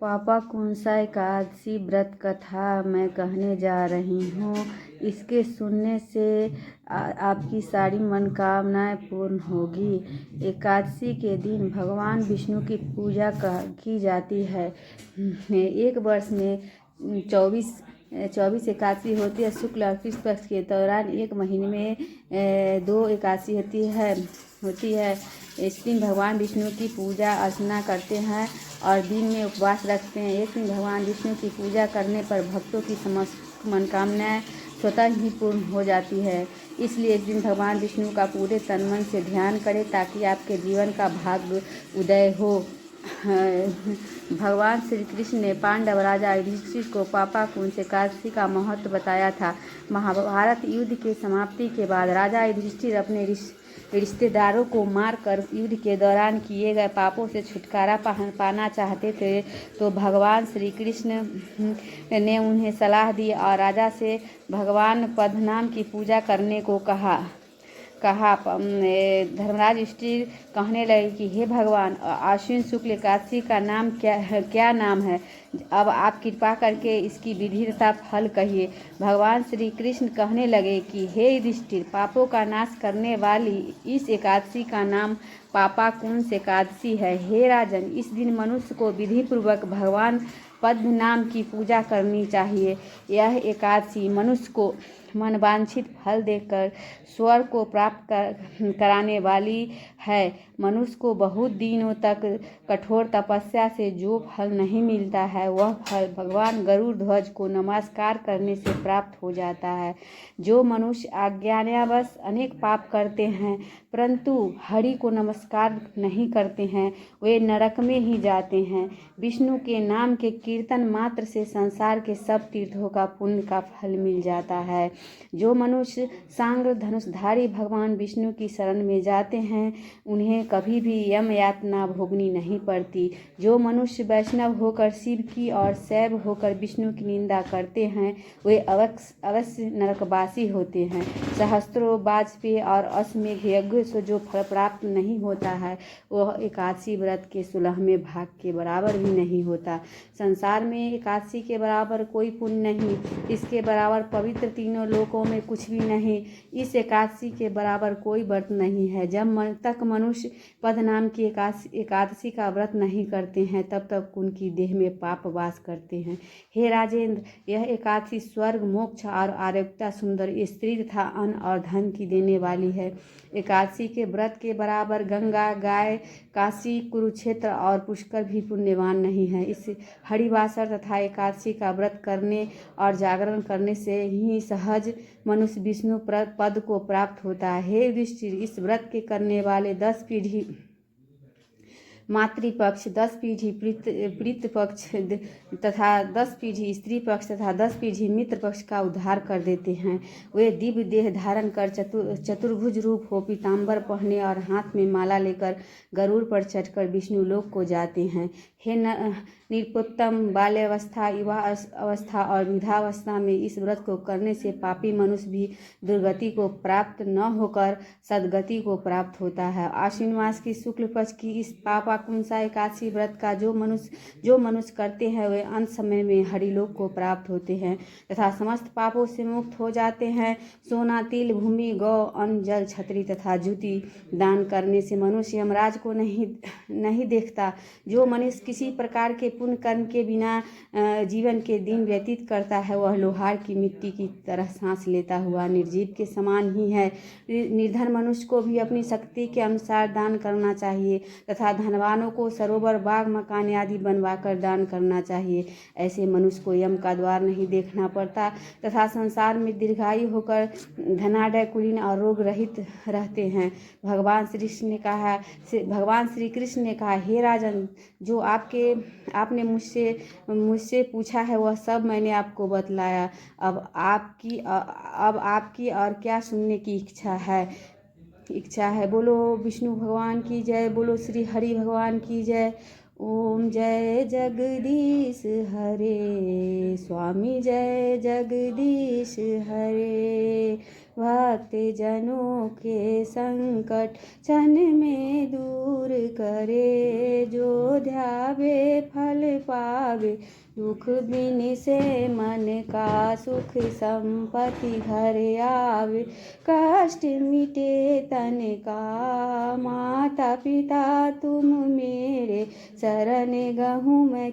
पापा कौनसा एकादशी व्रत कथा मैं कहने जा रही हूँ। इसके सुनने से आपकी सारी मनोकामनाएं पूर्ण होगी। एकादशी के दिन भगवान विष्णु की पूजा की जाती है। एक वर्ष में 24 एकादशी होती है। शुक्ल और कृष्ण पक्ष के दौरान एक महीने में 2 एकादशी होती है। इस दिन भगवान विष्णु की पूजा अर्चना करते हैं और दिन में उपवास रखते हैं। एक दिन भगवान विष्णु की पूजा करने पर भक्तों की समस्त मनोकामनाएं स्वतः ही पूर्ण हो जाती है। इसलिए इस दिन भगवान विष्णु का पूरे तन मन से ध्यान करें ताकि आपके जीवन का भाग्य उदय हो। भगवान श्री कृष्ण ने पांडव राजा युधिष्ठिर को पापा कुंस एकादशी का महत्व बताया था। महाभारत युद्ध के समाप्ति के बाद राजा युधिष्ठिर अपने रिश्तेदारों को मारकर युद्ध के दौरान किए गए पापों से छुटकारा पाना चाहते थे, तो भगवान श्री कृष्ण ने उन्हें सलाह दी और राजा से भगवान पद्मनाभ की पूजा करने को कहा। धर्मराज युधिष्ठिर कहने लगे कि हे भगवान, आश्विन शुक्ल एकादशी का नाम क्या नाम है। अब आप कृपा करके इसकी विधि तथा फल कहिए। भगवान श्री कृष्ण कहने लगे कि हे युधिष्ठिर, पापों का नाश करने वाली इस एकादशी का नाम पापा कुंस एकादशी है। हे राजन, इस दिन मनुष्य को विधि पूर्वक भगवान पद्मनाभ की पूजा करनी चाहिए। यह एकादशी मनुष्य को मनवांछित फल देकर स्वर्ग को प्राप्त कराने वाली है। मनुष्य को बहुत दिनों तक कठोर तपस्या से जो फल नहीं मिलता है, वह फल भगवान गरुड़ ध्वज को नमस्कार करने से प्राप्त हो जाता है। जो मनुष्य अज्ञानवश अनेक पाप करते हैं परंतु हरि को नमस्कार नहीं करते हैं, वे नरक में ही जाते हैं। विष्णु के नाम के कीर्तन मात्र से संसार के सब तीर्थों का पुण्य का फल मिल जाता है। जो मनुष्य सांग्र धनुषधारी भगवान विष्णु की शरण में जाते हैं, उन्हें कभी भी यम यातना भोगनी नहीं पड़ती। जो मनुष्य वैष्णव होकर शिव की और शैव होकर विष्णु की निंदा करते हैं, वे अवश्य नरकवासी होते हैं। सहस्त्रों वाजपेयी और अश्वमेध यज्ञ से जो फल प्राप्त नहीं होता है, वह एकादशी व्रत के 16वें भाग के बराबर भी नहीं होता। संसार में एकादशी के बराबर कोई पुण्य नहीं, इसके बराबर पवित्र तीनों लोकों में कुछ भी नहीं। इस एकादशी के बराबर कोई व्रत नहीं है। जब तक मनुष्य पद्मनाभ की एकादशी का व्रत नहीं करते हैं, तब तक उनकी देह में पाप वास करते हैं। हे राजेंद्र, यह एकादशी स्वर्ग, मोक्ष और आरोग्यता, सुंदर स्त्री तथा अन्न और धन की देने वाली है। एकादशी के व्रत के बराबर गंगा, गाय, काशी, कुरुक्षेत्र और पुष्कर भी पुण्यवान नहीं है। इस हरिवासर तथा एकादशी का व्रत करने और जागरण करने से ही सहज मनुष्य विष्णु पद को प्राप्त होता है। हे युधिष्ठिर, इस व्रत के करने वाले 10 पीढ़ी मातृपक्ष, 10 पीढ़ी पितृ पक्ष तथा 10 पीढ़ी स्त्री पक्ष तथा 10 पीढ़ी मित्र पक्ष का उद्धार कर देते हैं। वे दिव्य देह धारण कर चतुर्भुज रूप हो पीताम्बर पहने और हाथ में माला लेकर गरुड़ पर चढ़कर विष्णु लोक को जाते हैं। हे निरुत्तम, बाल्यावस्था, युवा अवस्था और वृद्धावस्था में इस व्रत को करने से पापी मनुष्य भी दुर्गति को प्राप्त न होकर सद्गति को प्राप्त होता है। आश्विन मास की शुक्ल पक्ष की इस पापा कुंसा एकादशी व्रत का जो मनुष्य करते हैं, वे अंत समय में हरिलोक को प्राप्त होते हैं तथा समस्त पापों से मुक्त हो जाते हैं। सोना, तिल, भूमि, गौ, अन्न, जल, छत्री तथा जूती दान करने से मनुष्य यमराज को नहीं देखता। जो मनुष्य किसी प्रकार के पुण्य कर्म के बिना जीवन के दिन व्यतीत करता है, वह लोहार की मिट्टी की तरह सांस लेता हुआ निर्जीव के समान ही है। निर्धन मनुष्य को भी अपनी शक्ति के अनुसार दान करना चाहिए तथा धनवानों को सरोवर, बाग, मकान आदि बनवाकर दान करना चाहिए। ऐसे मनुष्य को यम का द्वार नहीं देखना पड़ता तथा संसार में दीर्घायु होकर धनाढ्य, कुलीन और रोग रहित रहते हैं। भगवान श्री कृष्ण ने कहा, हे राजन, जो आपने मुझसे पूछा है वह सब मैंने आपको बतलाया। अब आपकी और क्या सुनने की इच्छा है। बोलो विष्णु भगवान की जय, बोलो श्री हरि भगवान की जय। ओम जय जगदीश हरे, स्वामी जय जगदीश हरे। भक्त जनों के संकट क्षण में दूर करे। जो ध्यावे फल पावे, दुख बिन से मन का सुख संपत्ति घर आवे। कष्ट मिटे तन का, माता पिता तुम मेरे, शरण गहूँ मैं